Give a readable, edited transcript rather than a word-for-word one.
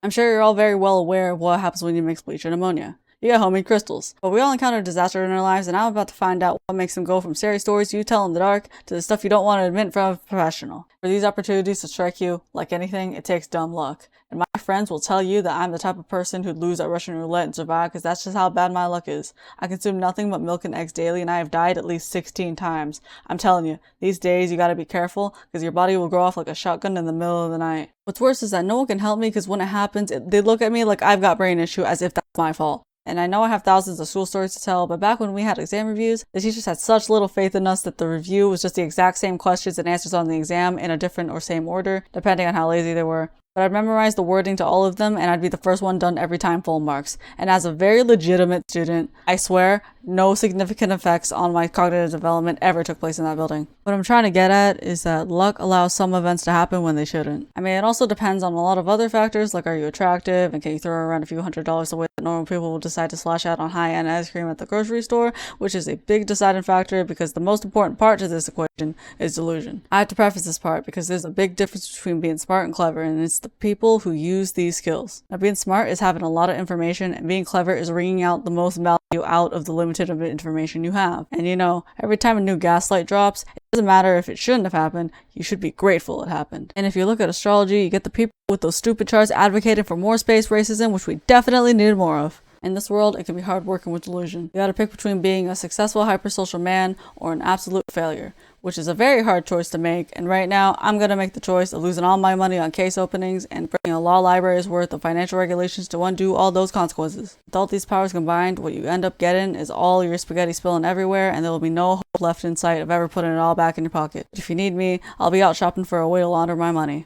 I'm sure you're all very well aware of what happens when you mix bleach and ammonia. You get homemade crystals. But we all encounter disaster in our lives, and I'm about to find out what makes them go from scary stories you tell in the dark to the stuff you don't want to admit from a professional. For these opportunities to strike you, like anything, it takes dumb luck. And my friends will tell you that I'm the type of person who'd lose at Russian roulette and survive because that's just how bad my luck is. I consume nothing but milk and eggs daily, and I have died at least 16 times. I'm telling you, these days you gotta be careful because your body will go off like a shotgun in the middle of the night. What's worse is that no one can help me because when it happens, they look at me like I've got brain issue as if that's my fault. And I know I have thousands of school stories to tell, but back when we had exam reviews, the teachers had such little faith in us that the review was just the exact same questions and answers on the exam in a different or same order, depending on how lazy they were. But I'd memorize the wording to all of them, and I'd be the first one done every time, full marks. And as a very legitimate student, I swear, no significant effects on my cognitive development ever took place in that building. What I'm trying to get at is that luck allows some events to happen when they shouldn't. I mean, it also depends on a lot of other factors, like are you attractive, and can you throw around a few $100s the way that normal people will decide to slash out on high-end ice cream at the grocery store, which is a big deciding factor because the most important part to this equation is delusion. I have to preface this part because there's a big difference between being smart and clever, and it's the people who use these skills. Now, being smart is having a lot of information, and being clever is wringing out the most value out of the limited of information you have. And you know, every time a new gaslight drops, it doesn't matter if it shouldn't have happened, you should be grateful it happened. And if you look at astrology, you get the people with those stupid charts advocating for more space racism, which we definitely need more of. In this world, it can be hard working with delusion. You gotta pick between being a successful hypersocial man or an absolute failure, which is a very hard choice to make, and right now, I'm gonna make the choice of losing all my money on case openings and bringing a law library's worth of financial regulations to undo all those consequences. With all these powers combined, what you end up getting is all your spaghetti spilling everywhere, and there will be no hope left in sight of ever putting it all back in your pocket. If you need me, I'll be out shopping for a way to launder my money.